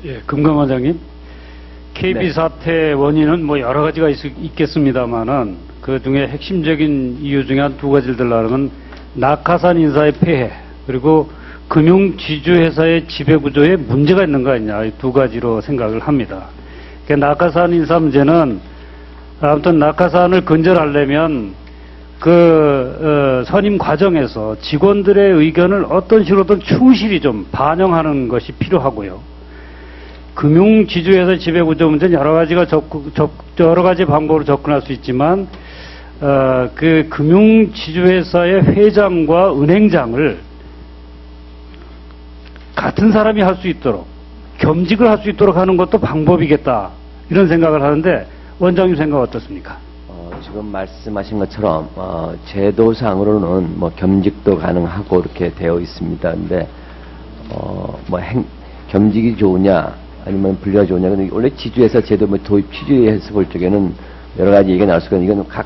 예, 금감원장님. KB 네. 사태 원인은 뭐 여러 가지가 있겠습니다만은 그 중에 핵심적인 이유 중에 한 두 가지를 들라면 낙하산 인사의 폐해 그리고 금융 지주회사의 지배구조에 문제가 있는 거 아니냐 이 두 가지로 생각을 합니다. 그러니까 낙하산 인사 문제는 아무튼 낙하산을 건설하려면 선임 과정에서 직원들의 의견을 어떤 식으로든 충실히 좀 반영하는 것이 필요하고요. 금융지주회사 지배구조 문제는 여러 가지 방법으로 접근할 수 있지만, 그 금융지주회사의 회장과 은행장을 같은 사람이 할 수 있도록, 겸직을 할 수 있도록 하는 것도 방법이겠다. 이런 생각을 하는데, 원장님 생각 어떻습니까? 지금 말씀하신 것처럼, 제도상으로는 뭐 겸직도 가능하고 이렇게 되어 있습니다. 근데, 겸직이 좋으냐, 아니면 분리가 좋으냐. 근데 원래 지주회사 제도 도입 취지에서 볼 적에는 여러 가지 얘기가 나올 수가 있는데, 이건 각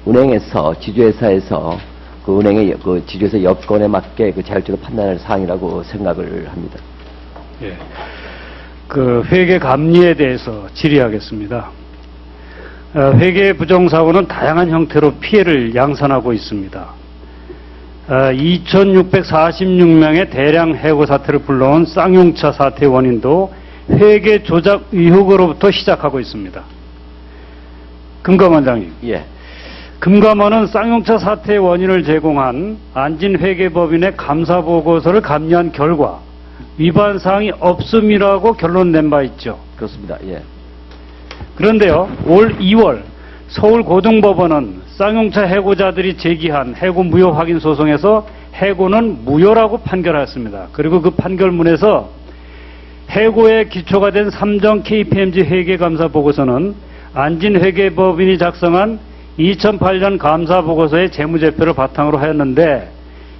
은행에서, 지주회사에서 은행의 지주회사 여건에 맞게 자율적으로 판단할 사항이라고 생각을 합니다. 예. 회계 감리에 대해서 질의하겠습니다. 회계 부정사고는 다양한 형태로 피해를 양산하고 있습니다. 2,646명의 대량 해고 사태를 불러온 쌍용차 사태 원인도 회계 조작 의혹으로부터 시작하고 있습니다. 금감원장님. 예. 금감원은 쌍용차 사태의 원인을 제공한 안진회계법인의 감사보고서를 감리한 결과 위반 사항이 없음이라고 결론 낸 바 있죠. 그렇습니다. 예. 그런데요, 올 2월 서울고등법원은 쌍용차 해고자들이 제기한 해고 무효 확인 소송에서 해고는 무효라고 판결하였습니다. 그리고 그 판결문에서 해고에 기초가 된 삼정 KPMG 회계감사 보고서는 안진회계법인이 작성한 2008년 감사보고서의 재무제표를 바탕으로 하였는데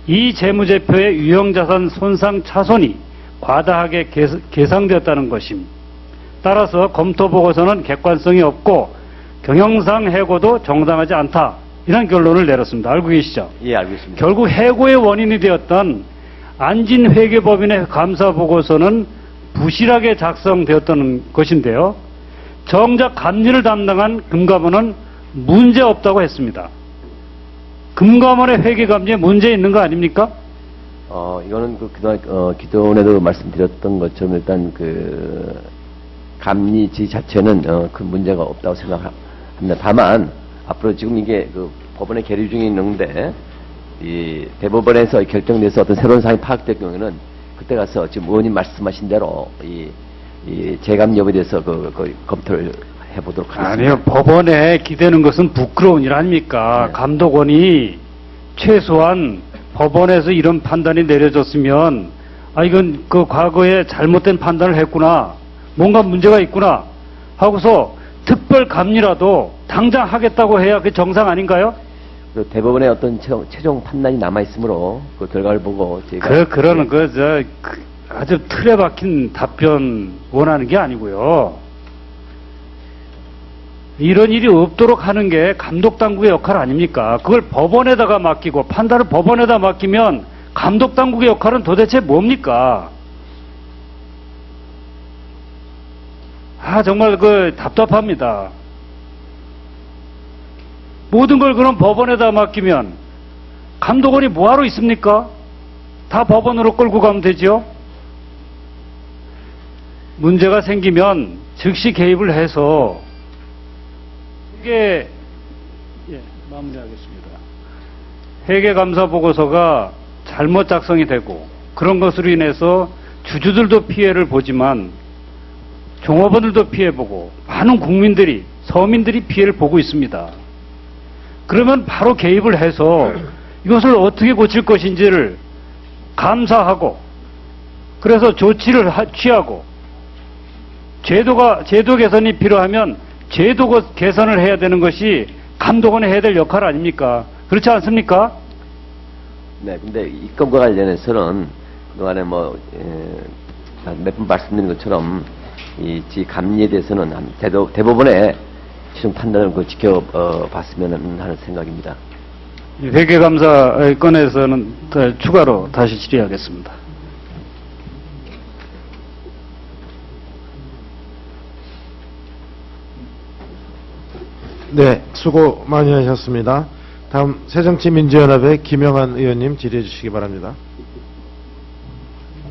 이 재무제표의 유형자산 손상 차손이 과다하게 계상되었다는 것임. 따라서 검토보고서는 객관성이 없고 경영상 해고도 정당하지 않다. 이런 결론을 내렸습니다. 알고 계시죠? 예, 알고 있습니다. 결국 해고의 원인이 되었던 안진회계법인의 감사보고서는 부실하게 작성되었다는 것인데요. 정작 감리를 담당한 금감원은 문제없다고 했습니다. 금감원의 회계감리에 문제 있는 거 아닙니까? 이거는 그동안, 기존에도 말씀드렸던 것처럼 일단 감리지 자체는 큰 문제가 없다고 생각합니다. 다만 앞으로 지금 이게 법원에 계류 중에 있는데 이 대법원에서 결정돼서 어떤 새로운 사항이 파악될 경우에는 그때 가서 지금 의원님 말씀하신 대로 이 재감 여부에 대해서 검토를 해보도록 하겠습니다. 아니요, 법원에 기대는 것은 부끄러운 일 아닙니까? 네. 감독원이 최소한 법원에서 이런 판단이 내려졌으면 이건 과거에 잘못된 판단을 했구나. 뭔가 문제가 있구나 하고서 특별 감리라도 당장 하겠다고 해야 그게 정상 아닌가요? 대법원의 어떤 최종 판단이 남아있으므로 그 결과를 보고 저희가 그러는 아주 틀에 박힌 답변 원하는 게 아니고요. 이런 일이 없도록 하는 게 감독당국의 역할 아닙니까? 그걸 법원에다가 맡기고 판단을 법원에다 맡기면 감독당국의 역할은 도대체 뭡니까? 정말 답답합니다. 모든 걸 그럼 법원에다 맡기면 감독원이 뭐하러 있습니까? 다 법원으로 끌고 가면 되죠. 문제가 생기면 즉시 개입을 해서 마무리하겠습니다. 회계감사보고서가 잘못 작성이 되고 그런 것으로 인해서 주주들도 피해를 보지만 종업원들도 피해보고 많은 국민들이 서민들이 피해를 보고 있습니다. 그러면 바로 개입을 해서 이것을 어떻게 고칠 것인지를 감사하고 그래서 조치를 취하고 제도 개선이 필요하면 제도 개선을 해야 되는 것이 감독원이 해야 될 역할 아닙니까? 그렇지 않습니까? 네, 근데 이 건과 관련해서는 그동안에 몇 번 말씀드린 것처럼 이 감리에 대해서는 대법원의 최종 판단을 지켜봤으면 하는 생각입니다. 회계감사 건에서는 추가로 다시 질의하겠습니다. 네, 수고 많이 하셨습니다. 다음 새정치민주연합의 김영한 의원님 질의해 주시기 바랍니다.